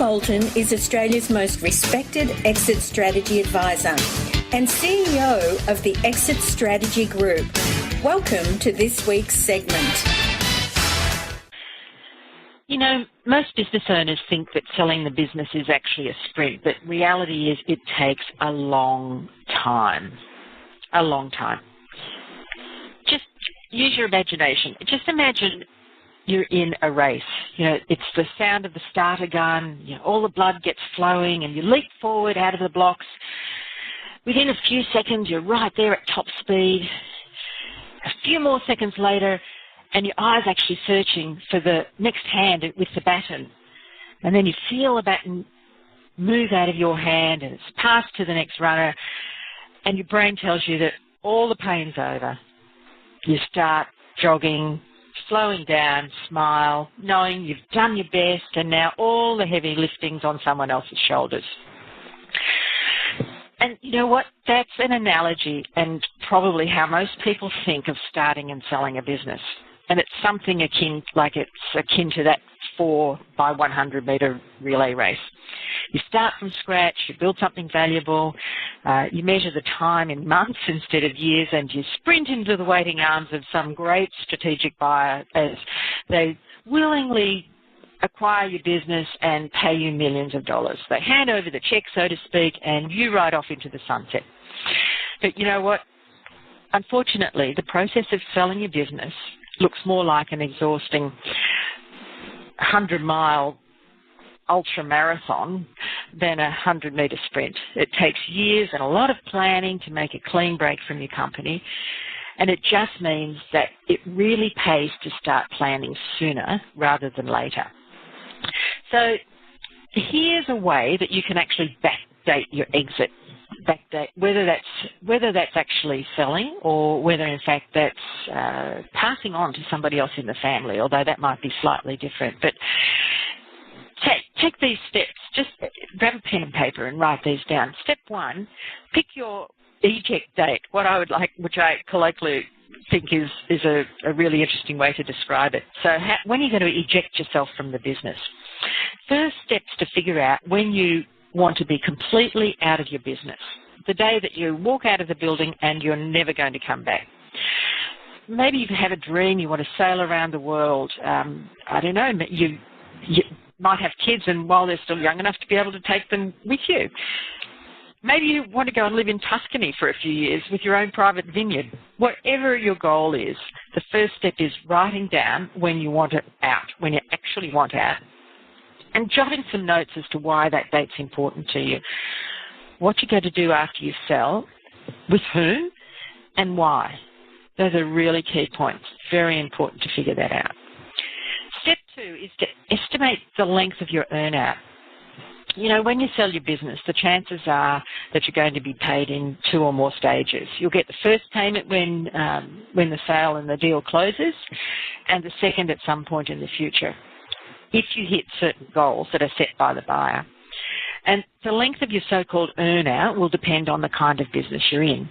Boulton is Australia's most respected exit strategy advisor and CEO of the Exit Strategy Group. Welcome to this week's segment. You know, most business owners think that selling the business is actually a sprint, but reality is it takes a long time. A long time. Just use your imagination. Just imagine you're in a race. You know, it's the sound of the starter gun, you know, all the blood gets flowing and you leap forward out of the blocks. Within a few seconds, you're right there at top speed. A few more seconds later, and your eye's actually searching for the next hand with the baton. And then you feel the baton move out of your hand and it's passed to the next runner, and your brain tells you that all the pain's over. You start jogging, slowing down, smile, knowing you've done your best, and now all the heavy lifting's on someone else's shoulders. And you know what? That's an analogy and probably how most people think of starting and selling a business. And it's something akin to that 4 by 100 metre relay race. You start from scratch, you build something valuable, you measure the time in months instead of years, and you sprint into the waiting arms of some great strategic buyer as they willingly acquire your business and pay you millions of dollars. They hand over the check, so to speak, and you ride off into the sunset. But you know what? Unfortunately, the process of selling your business looks more like an exhausting 100-mile ultra-marathon than a 100-metre sprint. It takes years and a lot of planning to make a clean break from your company, and it just means that it really pays to start planning sooner rather than later. So here's a way that you can actually backdate your exit. Backdate, whether that's actually selling or whether in fact that's passing on to somebody else in the family, although that might be slightly different. But take these steps. Just grab a pen and paper and write these down. Step 1, pick your eject date, which I colloquially think is a really interesting way to describe it. So when are you going to eject yourself from the business? First steps to figure out when you want to be completely out of your business. The day that you walk out of the building and you're never going to come back. Maybe you have a dream, you want to sail around the world. I don't know, you might have kids, and while they're still young enough to be able to take them with you. Maybe you want to go and live in Tuscany for a few years with your own private vineyard. Whatever your goal is, the first step is writing down when you want it out, when you actually want out, and jotting some notes as to why that date's important to you. What you're going to do after you sell, with whom, and why. Those are really key points. Very important to figure that out. Step 2 is to estimate the length of your earn-out. You know, when you sell your business, the chances are that you're going to be paid in 2 or more stages. You'll get the first payment when the sale and the deal closes, and the second at some point in the future, if you hit certain goals that are set by the buyer. And the length of your so-called earn-out will depend on the kind of business you're in.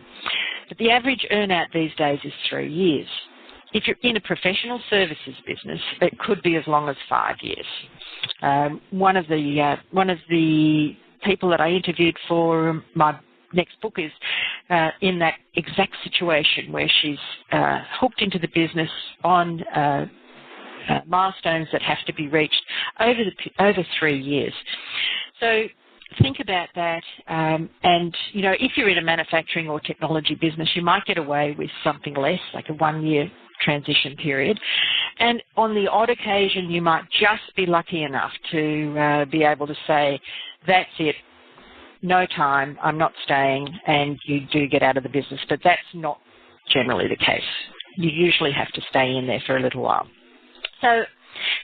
But the average earn-out these days is 3 years. If you're in a professional services business, it could be as long as 5 years. One of the people that I interviewed for my next book is in that exact situation where she's hooked into the business on milestones that have to be reached over 3 years. So think about that, and you know, if you're in a manufacturing or technology business, you might get away with something less, like a 1-year transition period, and on the odd occasion you might just be lucky enough to be able to say, that's it, no time, I'm not staying, and you do get out of the business. But that's not generally the case. You usually have to stay in there for a little while. So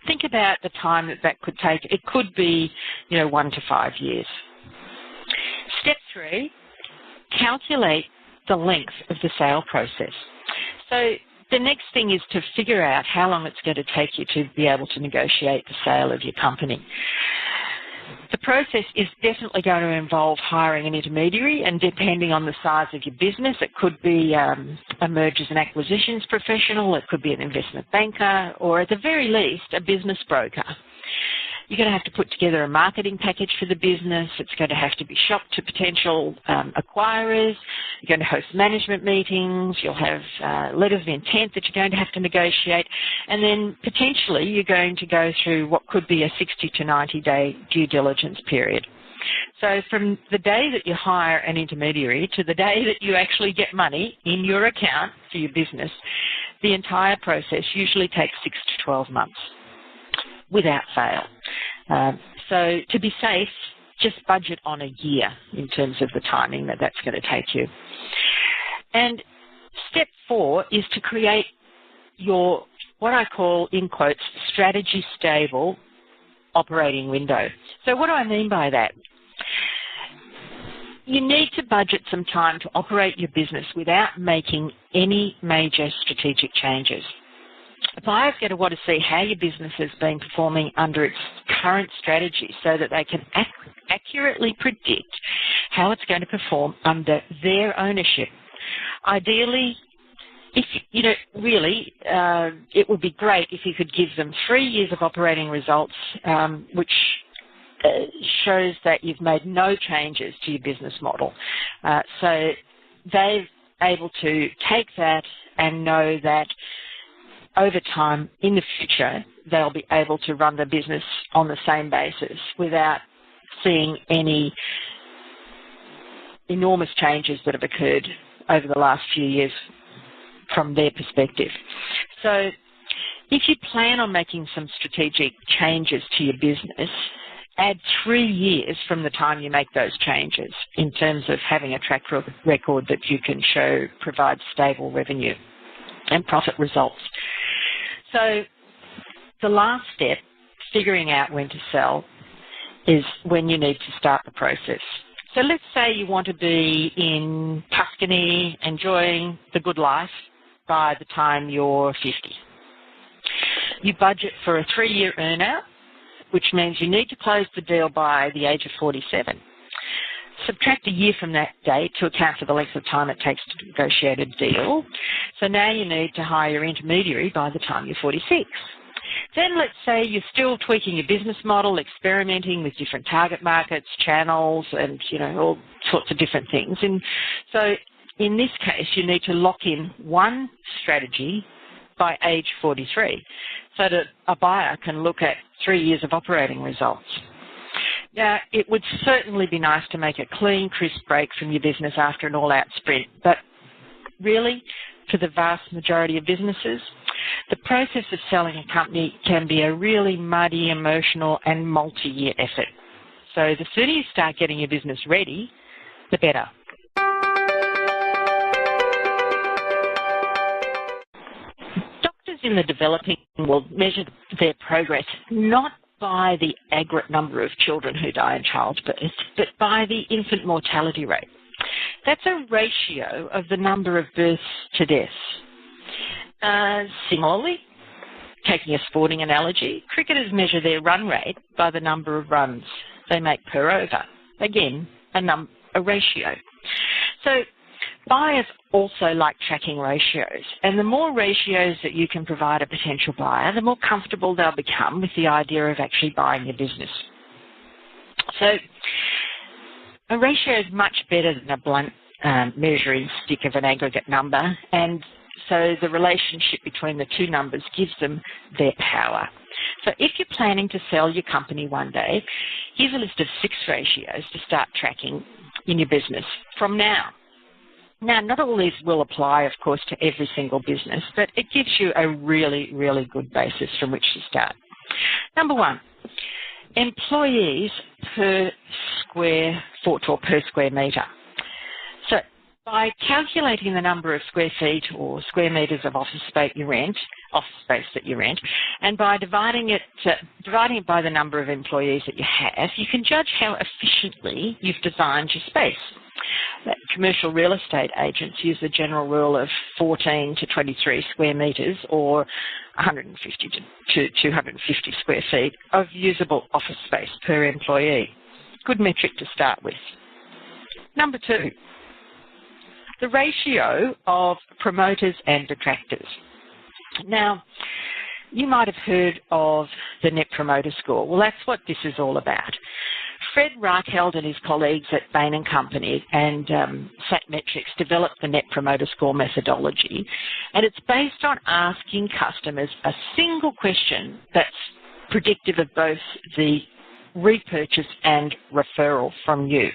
think about the time that could take. It could be, you know, 1 to 5 years. Step 3, calculate the length of the sale process. So the next thing is to figure out how long it's going to take you to be able to negotiate the sale of your company. The process is definitely going to involve hiring an intermediary, and depending on the size of your business, it could be a mergers and acquisitions professional, it could be an investment banker, or at the very least, a business broker. You're going to have to put together a marketing package for the business. It's going to have to be shopped to potential acquirers. You're going to host management meetings. You'll have letters of intent that you're going to have to negotiate. And then potentially you're going to go through what could be a 60 to 90-day due diligence period. So from the day that you hire an intermediary to the day that you actually get money in your account for your business, the entire process usually takes 6 to 12 months without fail. So to be safe, just budget on a year in terms of the timing that that's going to take you. And step 4 is to create your, what I call, in quotes, strategy stable operating window. So what do I mean by that? You need to budget some time to operate your business without making any major strategic changes. The buyer's going to want to see how your business has been performing under its current strategy so that they can accurately predict how it's going to perform under their ownership. Ideally, if really, it would be great if you could give them 3 years of operating results, which shows that you've made no changes to your business model. So they're able to take that and know that over time, in the future, they'll be able to run the business on the same basis without seeing any enormous changes that have occurred over the last few years from their perspective. So if you plan on making some strategic changes to your business, add 3 years from the time you make those changes in terms of having a track record that you can show provides stable revenue and profit results. So the last step, figuring out when to sell, is when you need to start the process. So let's say you want to be in Tuscany enjoying the good life by the time you're 50. You budget for a 3-year earnout, which means you need to close the deal by the age of 47. Subtract a year from that date to account for the length of time it takes to negotiate a deal. So now you need to hire your intermediary by the time you're 46. Then let's say you're still tweaking your business model, experimenting with different target markets, channels, and all sorts of different things. And so in this case, you need to lock in one strategy by age 43 so that a buyer can look at 3 years of operating results. Now, it would certainly be nice to make a clean, crisp break from your business after an all-out sprint, but really, for the vast majority of businesses, the process of selling a company can be a really muddy, emotional, and multi-year effort. So the sooner you start getting your business ready, the better. Doctors in the developing world measure their progress not by the aggregate number of children who die in childbirth, but by the infant mortality rate. That's a ratio of the number of births to deaths. Similarly, taking a sporting analogy, cricketers measure their run rate by the number of runs they make per over. Again, a ratio. So buyers also like tracking ratios, and the more ratios that you can provide a potential buyer, the more comfortable they'll become with the idea of actually buying your business. So a ratio is much better than a blunt measuring stick of an aggregate number, and so the relationship between the two numbers gives them their power. So if you're planning to sell your company one day, here's a list of 6 ratios to start tracking in your business from now. Now, not all these will apply, of course, to every single business, but it gives you a really, really good basis from which to start. Number 1, employees per square foot or per square metre. So by calculating the number of square feet or square metres of office space that you rent, and by dividing it by the number of employees that you have, you can judge how efficiently you've designed your space. Commercial real estate agents use the general rule of 14 to 23 square metres or 150 to 250 square feet of usable office space per employee. Good metric to start with. Number 2, the ratio of promoters and detractors. Now, You might have heard of the Net Promoter Score. Well, that's what this is all about. Fred Reichheld and his colleagues at Bain & Company and Satmetrics developed the Net Promoter Score methodology, and it's based on asking customers a single question that's predictive of both the repurchase and referral from you.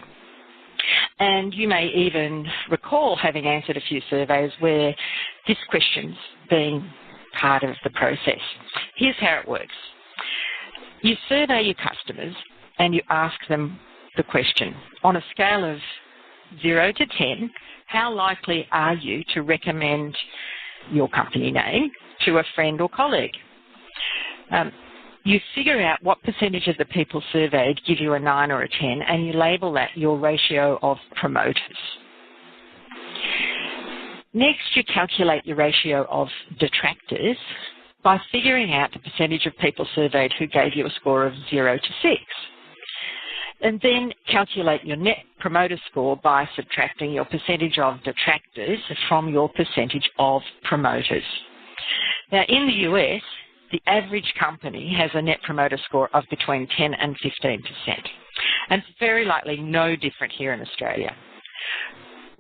And you may even recall having answered a few surveys where this question's been part of the process. Here's how it works. You survey your customers and you ask them the question, on a scale of 0 to 10, how likely are you to recommend your company name to a friend or colleague? You figure out what percentage of the people surveyed give you a 9 or a 10, and you label that your ratio of promoters. Next, you calculate your ratio of detractors by figuring out the percentage of people surveyed who gave you a score of 0 to 6. And then calculate your Net Promoter Score by subtracting your percentage of detractors from your percentage of promoters. Now, in the US, the average company has a Net Promoter Score of between 10 and 15%. And it's very likely no different here in Australia.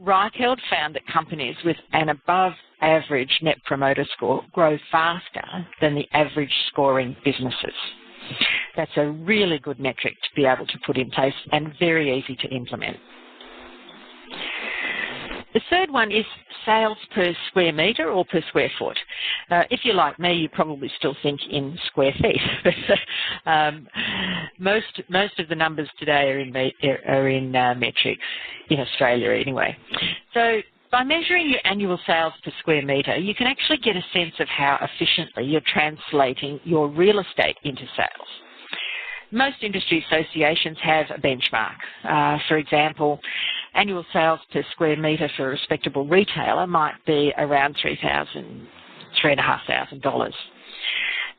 Reichheld found that companies with an above average Net Promoter Score grow faster than the average scoring businesses. That's a really good metric to be able to put in place and very easy to implement. The third one is sales per square metre or per square foot. If you're like me, you probably still think in square feet. Most of the numbers today are in metrics, in Australia anyway. So by measuring your annual sales per square metre, you can actually get a sense of how efficiently you're translating your real estate into sales. Most industry associations have a benchmark. For example, annual sales per square metre for a respectable retailer might be around $3,000, $3,500.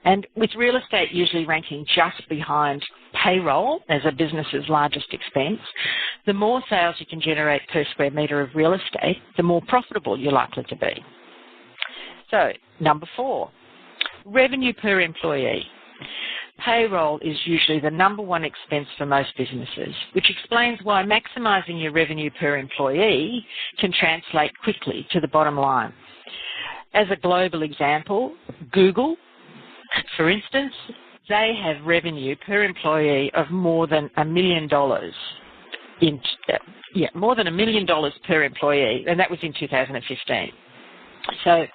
And with real estate usually ranking just behind payroll as a business's largest expense, the more sales you can generate per square metre of real estate, the more profitable you're likely to be. So, number 4, revenue per employee. Payroll is usually the number one expense for most businesses, which explains why maximising your revenue per employee can translate quickly to the bottom line. As a global example, Google, for instance, they have revenue per employee of more than $1 million more than $1 million per employee, and that was in 2015. So,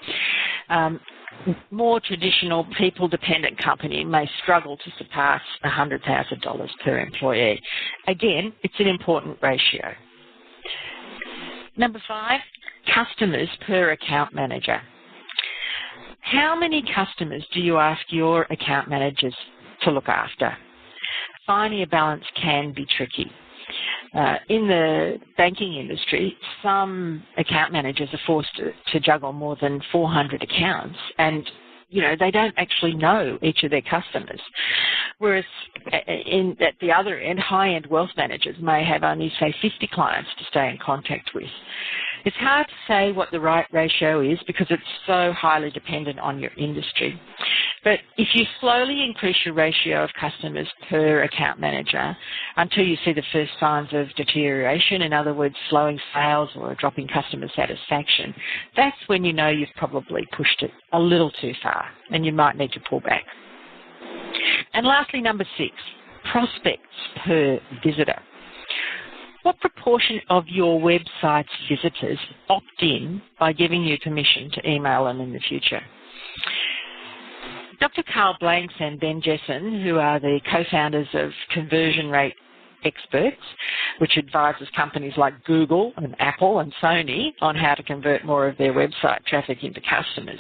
more traditional people-dependent company may struggle to surpass $100,000 per employee. Again, it's an important ratio. Number 5, customers per account manager. How many customers do you ask your account managers to look after? Finding a balance can be tricky. In the banking industry, some account managers are forced to juggle more than 400 accounts, and they don't actually know each of their customers. Whereas at the other end, high-end wealth managers may have only, say, 50 clients to stay in contact with. It's hard to say what the right ratio is because it's so highly dependent on your industry. But if you slowly increase your ratio of customers per account manager until you see the first signs of deterioration, in other words, slowing sales or dropping customer satisfaction, that's when you know you've probably pushed it a little too far and you might need to pull back. And lastly, number 6, prospects per visitor. What proportion of your website's visitors opt in by giving you permission to email them in the future? Dr. Carl Blanks and Ben Jessen, who are the co-founders of Conversion Rate Experts, which advises companies like Google and Apple and Sony on how to convert more of their website traffic into customers,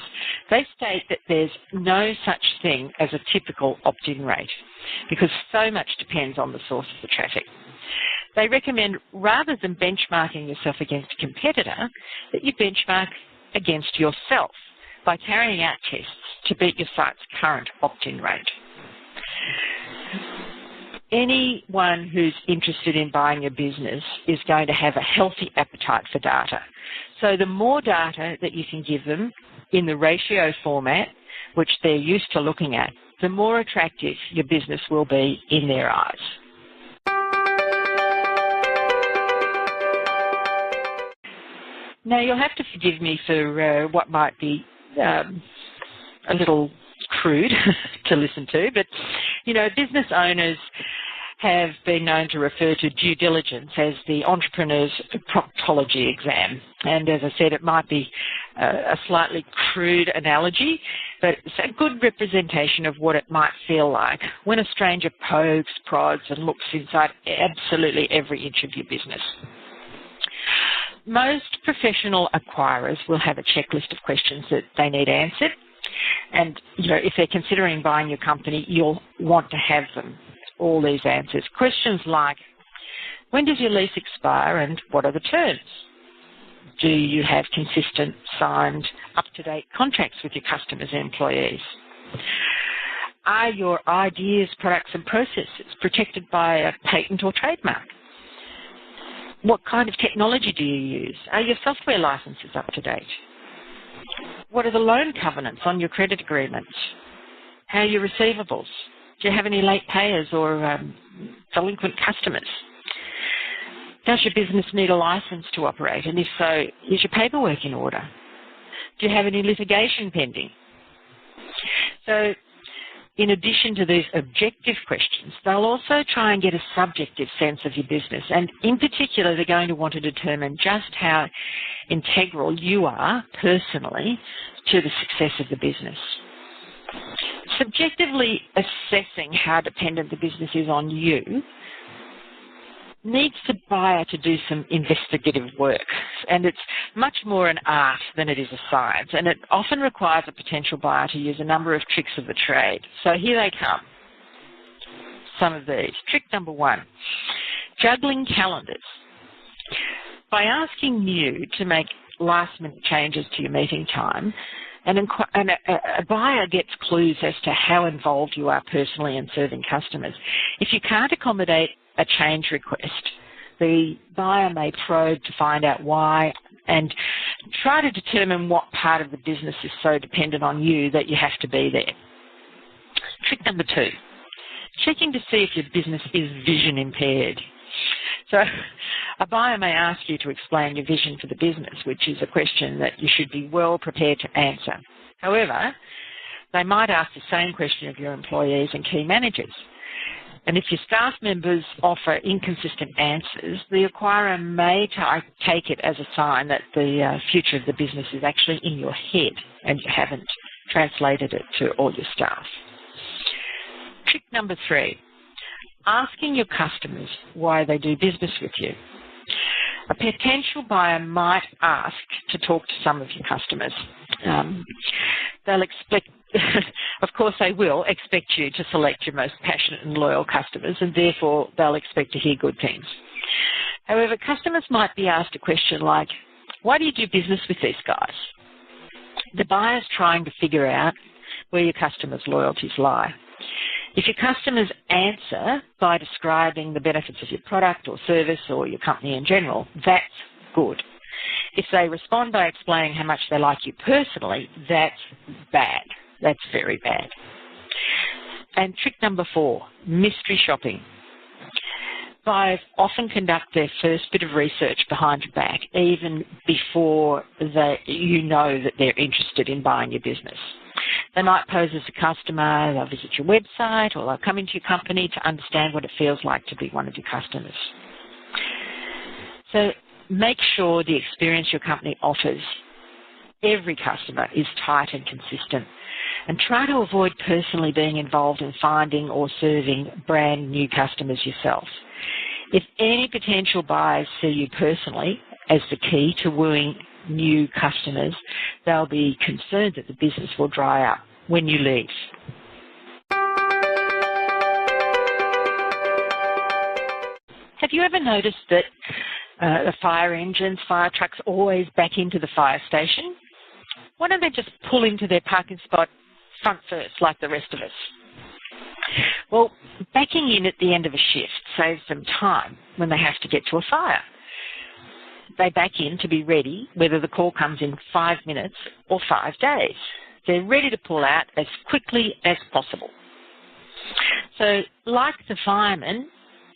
they state that there's no such thing as a typical opt-in rate because so much depends on the source of the traffic. They recommend, rather than benchmarking yourself against a competitor, that you benchmark against yourself by carrying out tests to beat your site's current opt-in rate. Anyone who's interested in buying a business is going to have a healthy appetite for data. So the more data that you can give them in the ratio format, which they're used to looking at, the more attractive your business will be in their eyes. Now, you'll have to forgive me for what might be a little crude to listen to, but, you know, business owners have been known to refer to due diligence as the entrepreneur's proctology exam. And as I said, it might be a slightly crude analogy, but it's a good representation of what it might feel like when a stranger pokes, prods, and looks inside absolutely every inch of your business. Most professional acquirers will have a checklist of questions that they need answered. And, you know, if they're considering buying your company, you'll want to have them, all these answers. Questions like, when does your lease expire and what are the terms? Do you have consistent, signed, up-to-date contracts with your customers and employees? Are your ideas, products and processes protected by a patent or trademark? What kind of technology do you use? Are your software licenses up to date? What are the loan covenants on your credit agreements? How are your receivables? Do you have any late payers or delinquent customers? Does your business need a license to operate? And if so, is your paperwork in order? Do you have any litigation pending? So, in addition to these objective questions, they'll also try and get a subjective sense of your business. And in particular, they're going to want to determine just how integral you are personally to the success of the business. Subjectively assessing how dependent the business is on you needs the buyer to do some investigative work, and it's much more an art than it is a science, and it often requires a potential buyer to use a number of tricks of the trade. So here they come, some of these. Trick number one, juggling calendars. By asking you to make last-minute changes to your meeting time, and a buyer gets clues as to how involved you are personally in serving customers. If you can't accommodate a change request, the buyer may probe to find out why and try to determine what part of the business is so dependent on you that you have to be there. Trick number two, checking to see if your business is vision impaired. So a buyer may ask you to explain your vision for the business, which is a question that you should be well prepared to answer. However, they might ask the same question of your employees and key managers. And if your staff members offer inconsistent answers, the acquirer may take it as a sign that the future of the business is actually in your head and you haven't translated it to all your staff. Trick number three, asking your customers why they do business with you. A potential buyer might ask to talk to some of your customers. They'll expect, of course they will expect you to select your most passionate and loyal customers, and therefore they'll expect to hear good things. However, customers might be asked a question like, why do you do business with these guys? The buyer's trying to figure out where your customers' loyalties lie. If your customers answer by describing the benefits of your product or service or your company in general, that's good. If they respond by explaining how much they like you personally, that's bad. That's very bad. And trick number four, mystery shopping. Buyers often conduct their first bit of research behind your back, even before you know that they're interested in buying your business. They might pose as a customer, they'll visit your website, or they'll come into your company to understand what it feels like to be one of your customers. So make sure the experience your company offers every customer is tight and consistent, and try to avoid personally being involved in finding or serving brand new customers yourself. If any potential buyers see you personally as the key to wooing new customers, they'll be concerned that the business will dry up when you leave. Have you ever noticed that the fire engines, fire trucks always back into the fire station? Why don't they just pull into their parking spot front first like the rest of us? Well, backing in at the end of a shift saves them time when they have to get to a fire. They back in to be ready whether the call comes in 5 minutes or 5 days. They're ready to pull out as quickly as possible. So, like the fireman,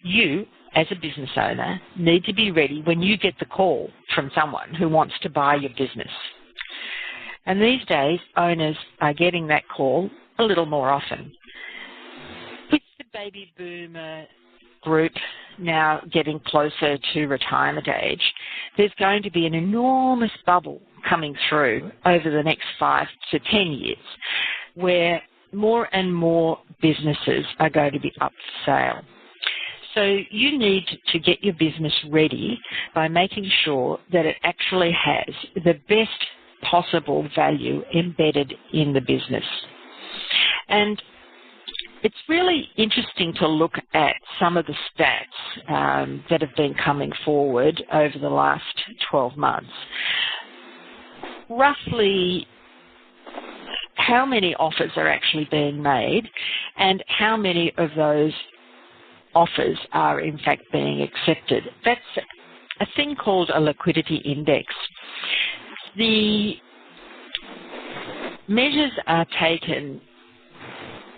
you, as a business owner, need to be ready when you get the call from someone who wants to buy your business. And these days, owners are getting that call a little more often. With the baby boomer group now getting closer to retirement age, there's going to be an enormous bubble coming through over the next 5 to 10 years where more and more businesses are going to be up for sale. So you need to get your business ready by making sure that it actually has the best possible value embedded in the business. And it's really interesting to look at some of the stats that have been coming forward over the last 12 months. Roughly how many offers are actually being made and how many of those offers are in fact being accepted. That's a thing called a liquidity index. The measures are taken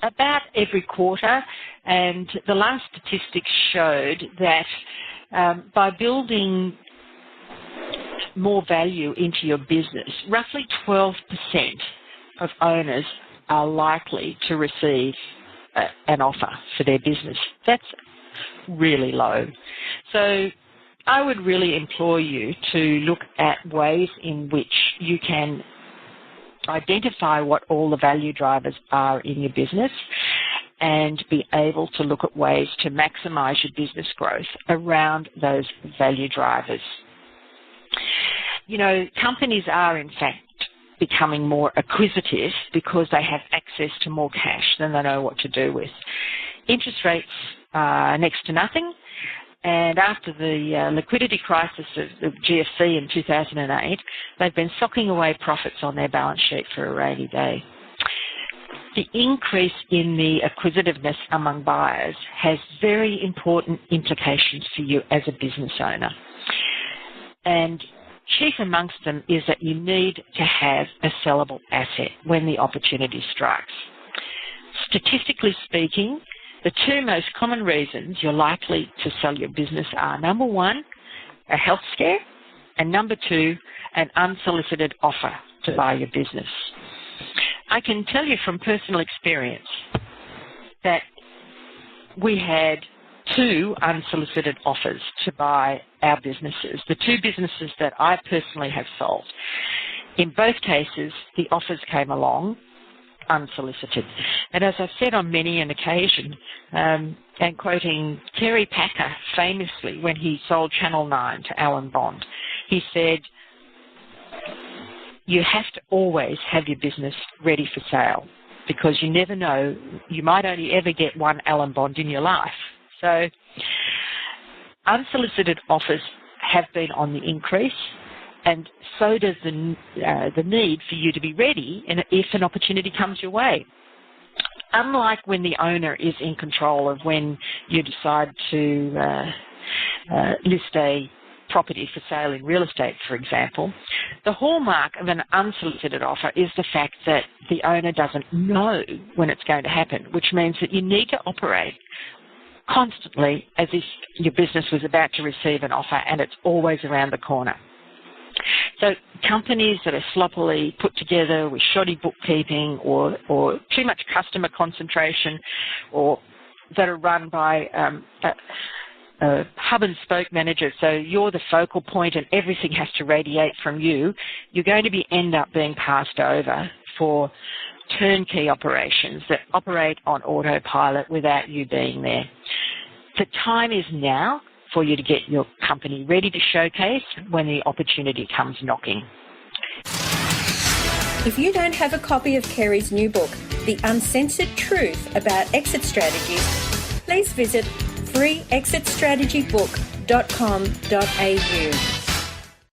about every quarter, and the last statistics showed that by building more value into your business, roughly 12% of owners are likely to receive an offer for their business. That's really low. So I would really implore you to look at ways in which you can identify what all the value drivers are in your business and be able to look at ways to maximise your business growth around those value drivers. You know, companies are in fact becoming more acquisitive because they have access to more cash than they know what to do with. Interest rates are next to nothing, and after the liquidity crisis of the GFC in 2008, they've been socking away profits on their balance sheet for a rainy day. The increase in the acquisitiveness among buyers has very important implications for you as a business owner. And chief amongst them is that you need to have a sellable asset when the opportunity strikes. Statistically speaking, the two most common reasons you're likely to sell your business are, number one, a health scare, and number two, an unsolicited offer to buy your business. I can tell you from personal experience that we had 2 unsolicited offers to buy our businesses, the 2 businesses that I personally have sold. In both cases, the offers came along unsolicited. And as I've said on many an occasion, and quoting Terry Packer famously when he sold Channel 9 to Alan Bond, he said, you have to always have your business ready for sale because you never know, you might only ever get one Alan Bond in your life. So unsolicited offers have been on the increase, and so does the need for you to be ready if an opportunity comes your way. Unlike when the owner is in control of when you decide to list a property for sale in real estate, for example, the hallmark of an unsolicited offer is the fact that the owner doesn't know when it's going to happen, which means that you need to operate constantly as if your business was about to receive an offer and it's always around the corner. So companies that are sloppily put together with shoddy bookkeeping or too much customer concentration, or that are run by a hub and spoke manager, so you're the focal point and everything has to radiate from you, you're going to end up being passed over for turnkey operations that operate on autopilot without you being there. The time is now for you to get your company ready to showcase when the opportunity comes knocking. If you don't have a copy of Kerry's new book, The Uncensored Truth About Exit Strategies, please visit freeexitstrategybook.com.au.